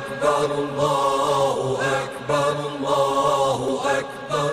أكبر الله أكبر الله أكبر.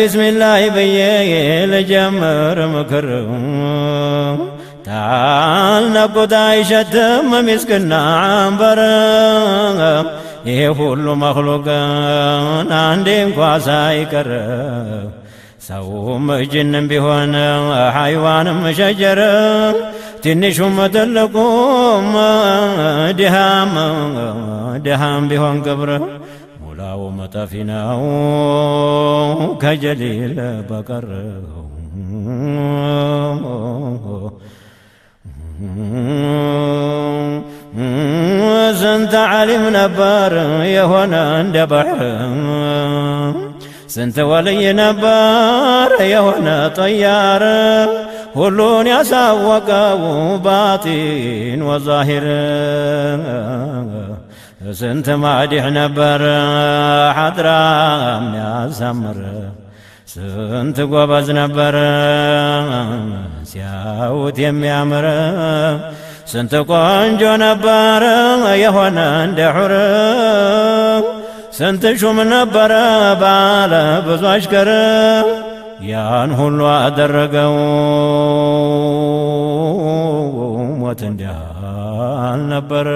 بسم الله بيه لجمر مكر تعال نقود عيشة مسكنا عنبر يهول مخلوق عندهم قاسا يكر سوم جن بهون حيوان مشجر تنشم تلقوم دهام بهون قبر ሙላው መጣፊ ነው ከጀሊል በቀር ስንት ዓሊም ነበር የሆነ እንደ ባሕር ስንት ወልይ ነበር የሆነ ጠያር ሁሉን ያሳወቀው ባጢን ወዛሂር ስንት ማዲሕ ነበር ሐድራ የሚያሳምር ስንት ጎበዝ ነበር ሲያዩት የሚያምር ስንት ቆንጆ ነበር የሆነ እንደ ሑር ስንት ሹም ነበረ ባለ ብዙ አሽከር ያን ሁሉ አደረገው ሞት እንዲህ አልነበረ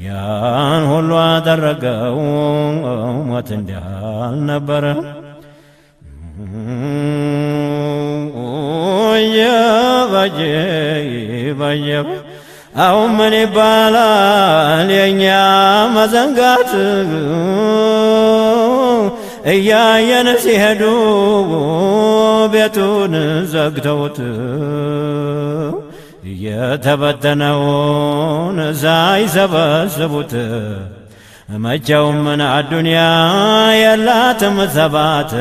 ያን ሁሉ አደረገው ሞት እንዲህ አልነበረ ይበጀ አሁን ምን ይባላል የእኛ መዘንጋት እያየን ሲሄዱ ቤቱን ዘግተውት የተበተነውን ሳይሰበስቡት መቼውም ምን አዱንያ የላትም ሰባት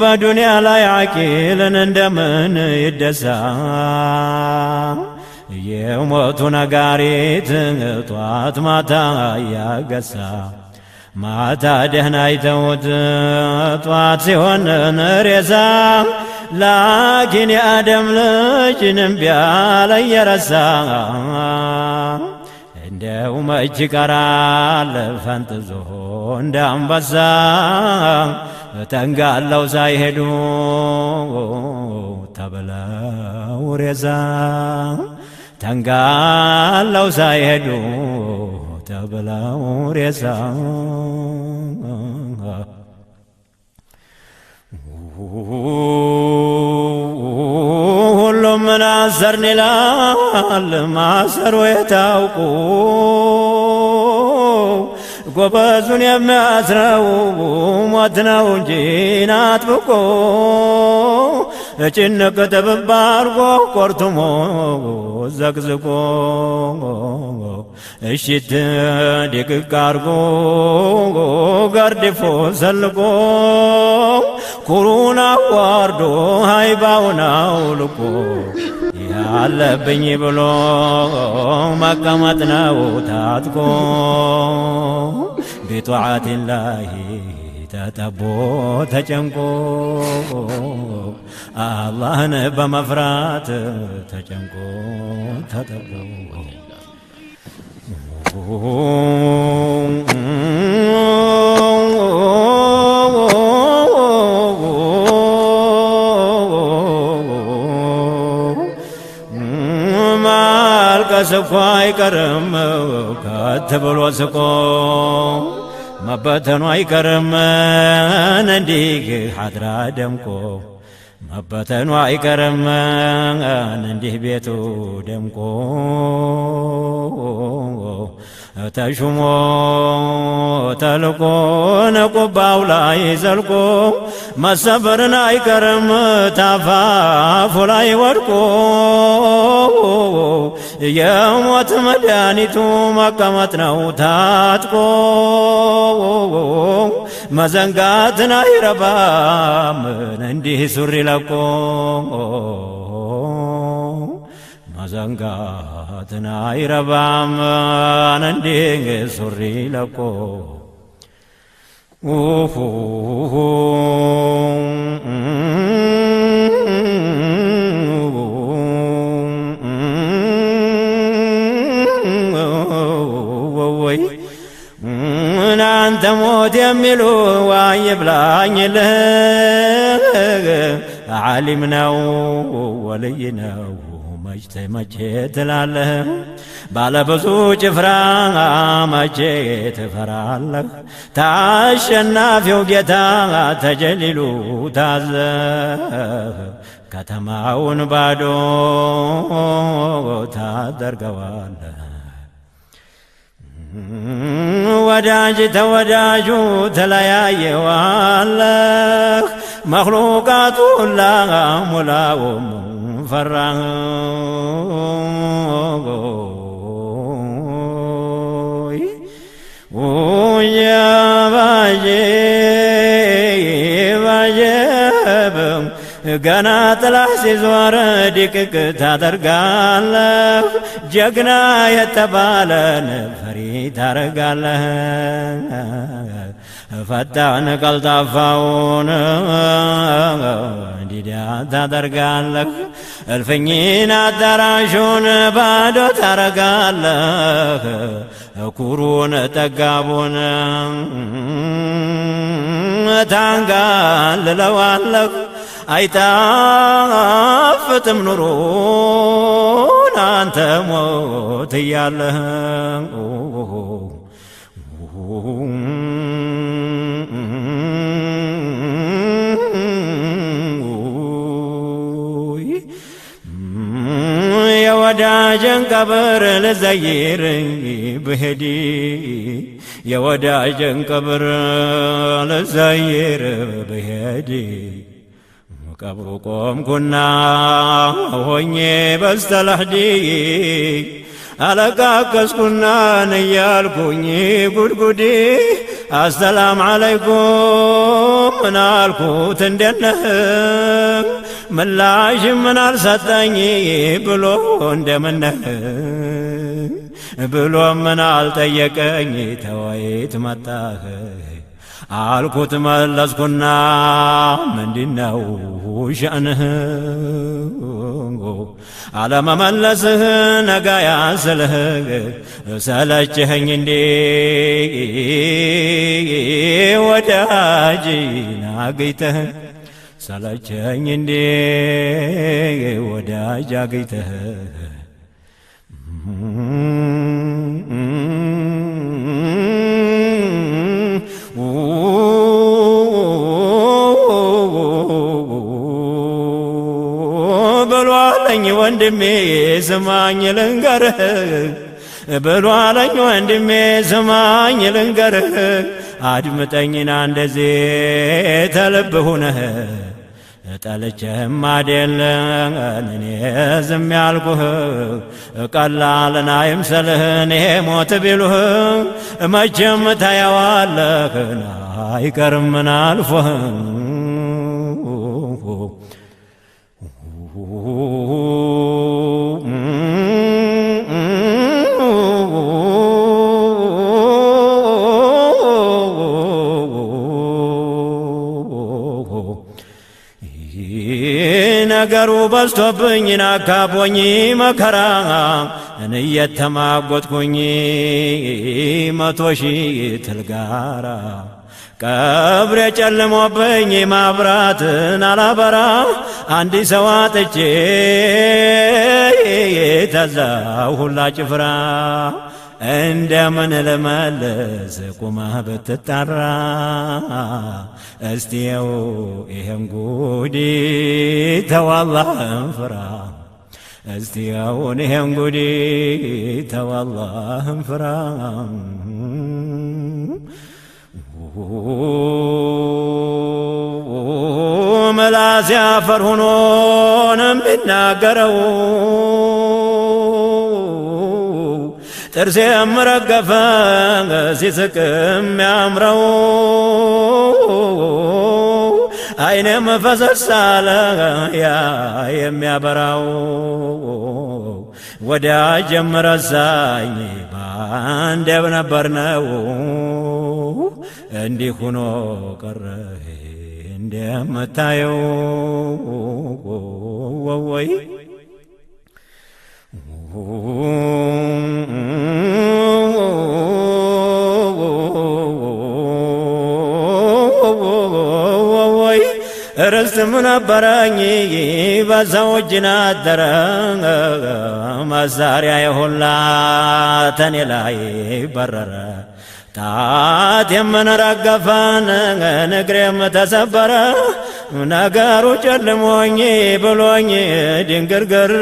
በዱንያ ላይ ዓቂልን እንደምን ይደሳ የሞቱ ነጋሪት ጧት ማታ ያገሳ ማታ ደህና አይተውት ጧት ሲሆን ሬሳ ላኪን የአደም ልጅን እምቢ አለ እየረሳ እንደው መች ቀራል ፈንጥዞ እንደ አንበሳ ተንጋለው ሳይሄዱ ተብለው ሬሳ ተንጋለው ሳይሄዱ ተብለው ሬሳ ሁሉም ምን አሰርን ይላል ማሰሩ የታውቁ ጎበዙን የሚያስረው ሞት ነው እንጂ ናጥብቆ ጭንቅ ጥብብ አርጎ ቆርትሞ ዘቅዝቆ እሽት ድቅቅ አርጎ ገርድፎ ሰልቆ ኩሩን አዋርዶ ሃይባውን አውልቆ ያለብኝ ብሎ መቀመጥ ነው ታጥቆ ቢጧዓቲላሂ ተጠቦ ተጨንቆ አላህን በመፍራት ተጨንቆ ተጠቦ ማልቀስ እኮ አይቀርም ከት ብሎ ስቆ መበተኑ አይቀርም እንዲህ ሐድራ ደምቆ መበተኑ አይቀርም እንዲህ ቤቱ ደምቆ ተሹሞ ተልቆ ነቁባው ላይ ዘልቆ መሰበርን አይቀርም ታፋፉ ላይ ወድቆ የሞት መድኃኒቱ መቀመጥ ነው ታጥቆ መዘንጋትን አይረባም እንዲህ ሱሪ ለቆ መዘንጋትን አይረባም እንዲህ ሱሪ ለቆ እናንተ ሞት የሚሉ ዋይ ብላኝልህ ዓሊም ነው ወልይ ነው መቼ ትላለህ ባለብዙ ጭፍራ መቼ ትፈራለህ ታሸናፊው ጌታ ተጀሊሉ ታዘህ ከተማውን ባዶ ታደርገዋለህ ወዳጅ ተወዳጁ ተለያየዋለህ መኽሉቃቱ ሁላ ሙላውም ፈራህ ባጀብም ገና ጥላህ ሲዞር ድቅቅ ታደርጋለህ ጀግና የተባለን ፈሪ ታረጋለህ ፈጣን ቀልጣፋውን ዲዳ ታደርጋለህ እልፍኝን አዳራሹን ባዶ ታረጋለህ ኩሩን ጠጋቡን ታንጋልለዋለህ አይጣፍጥም ኑሮን አንተ ሞት እያለህ የወዳጅን ቀብር ልዘይር ብሄድ የወዳጅን ቀብር ልዘይር ብሄድ ቀብሩ ቆምኩና ሆኜ በስተለህዲ አለቃቀስኩና እያልኩኝ ጉድጉዲ አሰላም ዓለይኩም ምናልኩት እንደነህ ምላሽ ምን አልሰጠኝ ብሎ እንደምነህ ብሎ ምን አልጠየቀኝ ተወይት መጣህ አልኩት መለስኩና ምንድነው ሸእንህ አለመመለስህ ነጋ ያስልህ ሰለችኸኝ እንዴ ወዳጅን አግኝተህ ሰለቸኝ እንዴ ወዳጅ አግኝተህ ብሏለኝ ወንድሜ ስማኝ ልንገርህ ብሏለኝ ወንድሜ ስማኝ ልንገርህ አድምጠኝና እንደዚህ ተልብ ሁነህ ጠልቼህም አይደለም እኔ ዝም ያልኩህ ቀላልን አይምሰልህ እኔ ሞት ቢሉህ መቼም ታየዋለህን አይቀርም ምን አልፎህ ነገሩ በዝቶብኝ ናካቦኝ መከራ እየተማጎጥኩኝ 100 ሺህ ትልጋራ ቀብሬ ጨልሞብኝ ማብራትን አላበራ አንዲ ሰው አጥቼ ተዛው ሁላ ጭፍራ እንደምን ልመልስ ቁመህ ብትጠራ እስቲየው ይሄን ጉዲ ተው አላህን ፍራ እስቲየው ይሄን ጉዲ ተው አላህን ፍራ መላስ ያፈር ሆኖንም ቢናገረው ጥርሴም ረገፈ ሲስቅም ያምረው አይኔም ፈሰስ አለ ያ የሚያበራው ወዳጄም ረሳኝ ባንዴው ነበርነው እንዲህ ሆኖ ቀረ እንደምታየው ወይ ርስትም ነበረኝ በሰው እጅ ናደረ መሳሪያ የሁላ ተኔ ላይ በረረ ጣት የምንረገፈን እግሬም ተሰበረ ነገሩ ጨልሞኝ ብሎኝ ድንግርግር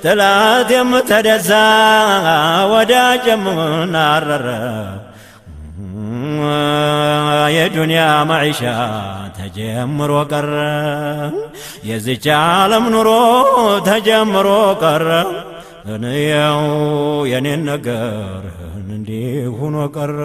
ጥላት የምተደሳ ወዳጄም ናረረ የዱንያ መዒሻ ተጀምሮ ቀረ የዚች ዓለም ኑሮ ተጀምሮ ቀረ እንየው የኔን ነገር እንዲህ ሆኖ ቀረ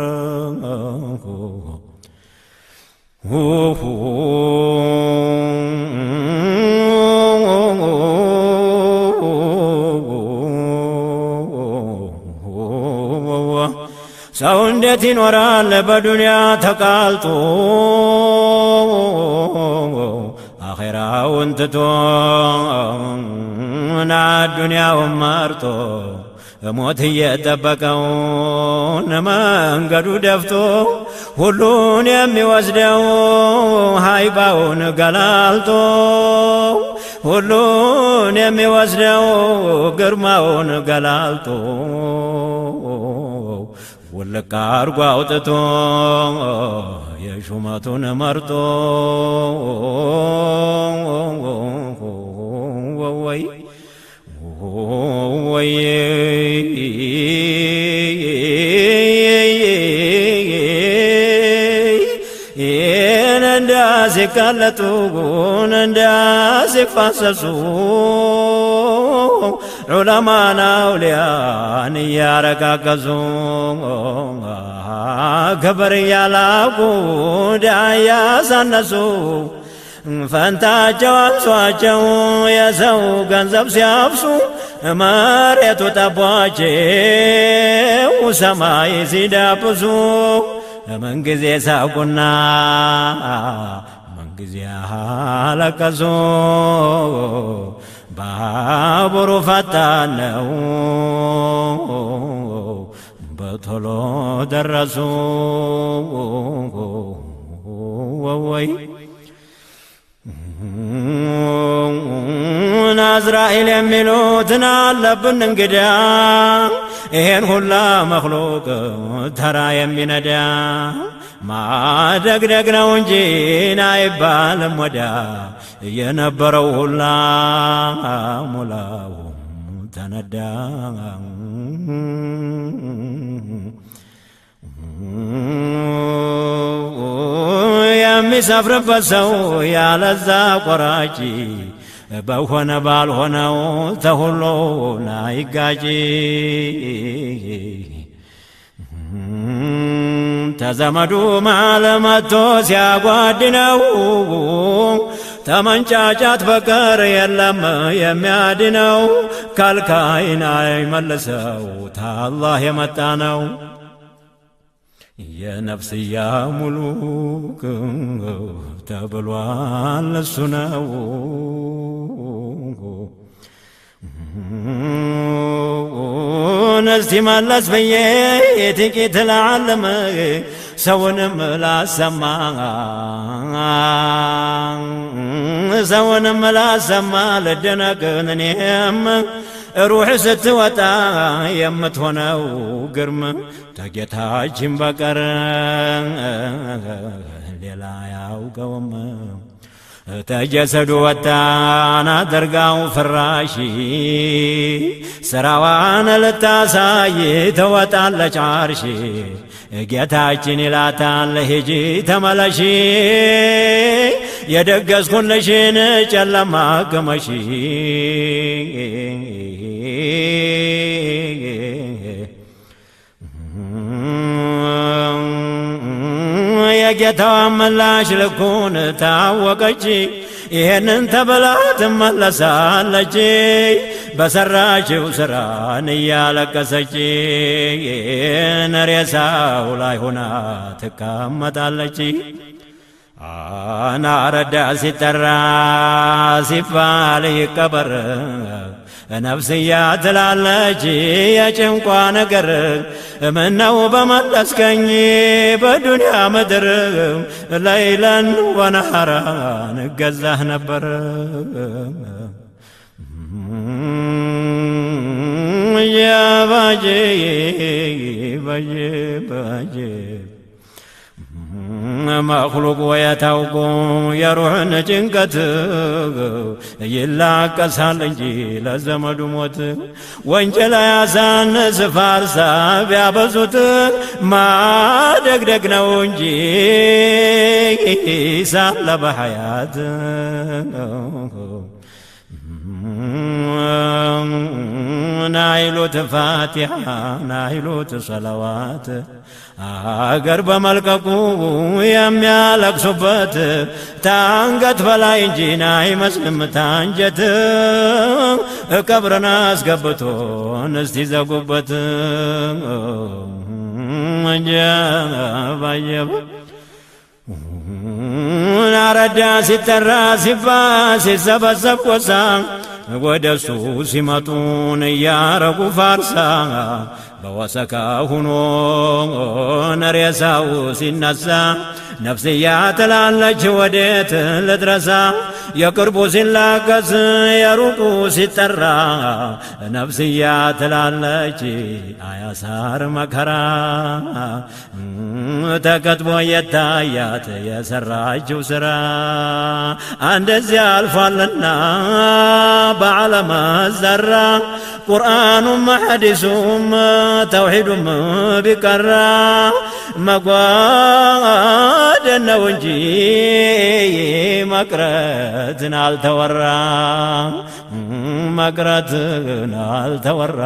ሰው እንዴት ይኖራል በዱንያ ተቃልጦ አኼራውን ትቶ ና ዱንያውን መርጦ ሞት እየጠበቀው መንገዱ ደፍቶ ሁሉን የሚወስደው ሃይባውን ገላልጦ ሁሉን የሚወስደው ግርማውን ገላልጦ ውልቅ አርጎ አውጥቶ የሹመቱን መርጦ ወይ ወይ እንዳሲቃለጡ እንዳሲፋሰሱ ዑለማና አውሊያን እያረጋገዙ ክብር እያላቁ ዳያ ሳነሱ ፈንታቸው አንሷቸው የሰው ገንዘብ ሲያፍሱ መሬቱ ጠቧቸው ሰማይ ሲዳብሱ ምንጊዜ ሳቁና ምንጊዜ አለቀሱ ባቡሩ ፈጣን ነው በቶሎ ደረሱ ወይ ናዝራኤል የሚሉትን አለብን እንግዳ ይሄን ሁላ መክሉቅ ተራ የሚነዳ ማደግደግ ነው እንጂ አይባልም ወዳ የነበረው ሁላ ሙላው ተነዳ የሚሰፍርበት ሰው ያለዛ ቆራጭ በሆነ ባልሆነው ተሁሉ ናይጋጭ ተዘመዱ ማለመቶ ሲያጓድነው ተመንጫጫት በቀር የለም የሚያድነው ከልካይን አይመልሰው ታላህ የመጣ ነው የነፍስያ ሙሉክ ተብሏል እሱ ነው እስቲ መለስ ብዬ ጥቂት ልዓልም ሰውንም ላሰማ ሰውንም ላሰማ ልደነቅን እኔም ሩሕ ስትወጣ የምትሆነው ግርም ተጌታችን በቀር ሌላ ያውቀውም ተጀሰዱ ወጣን አድርጋው ፍራሽ ስራዋን ልታሳይ ተወጣለች አርሽ ጌታችን ይላታል ሂጂ ተመለሺ የደገስኩልሽን ጨለማ ቅመሺ የጌታዋን ምላሽ ልኩን ታወቀች። ይሄንን ተብላ ትመለሳለች በሰራችው ስራን እያለቀሰች ሬሳው ላይ ሆና ትቀመጣለች። አናረዳ ሲጠራ ሲባል ይቀበር ነፍስያ ትላለች የጭንቋ ነገር ምነው በመለስከኝ በዱንያ ምድር ለይለን ወነሃራን እገዛህ ነበር። ባጄ ባጄ ባጄ መክሉቅ ወየታውቁ የሩሕን ጭንቀት ይላቀሳል እንጂ ለዘመዱ ሞት ወንጀል ያሳንስ ፋርሳ ቢያበዙት ማደግደግ ነው እንጂ ሳለ በሐያት ናይሉት ፋቲሓ ናይሉት ሰለዋት አገር በመልቀቁ የሚያለቅሱበት ታንገት በላይ እንጂ አይመስልም ታንጀት ቀብርን አስገብቶን እስቲ ዘጉበት። ጀባየብ አረዳ ሲጠራ ሲባል ሲሰበሰብ ቆሳ ወደሱ ሲመጡን እያረጉ ፋርሳ በወሰካ ሁኖ ሬሳው ሲነሳ ነፍስያ ትላለች ወዴት ልድረሳ። የቅርቡ ሲላቀስ የሩቁ ሲጠራ ነፍስያ ትላለች አያሳር መከራ። ተከትቦ የታያት የሰራችው ስራ እንደዚያ አልፏልና በዓለም ዘራ ቁርአኑም ሐዲሱም ተውሒዱም ቢቀራ መጓደን ነው እንጂ መቅረትን አልተወራ መቅረትን አልተወራ።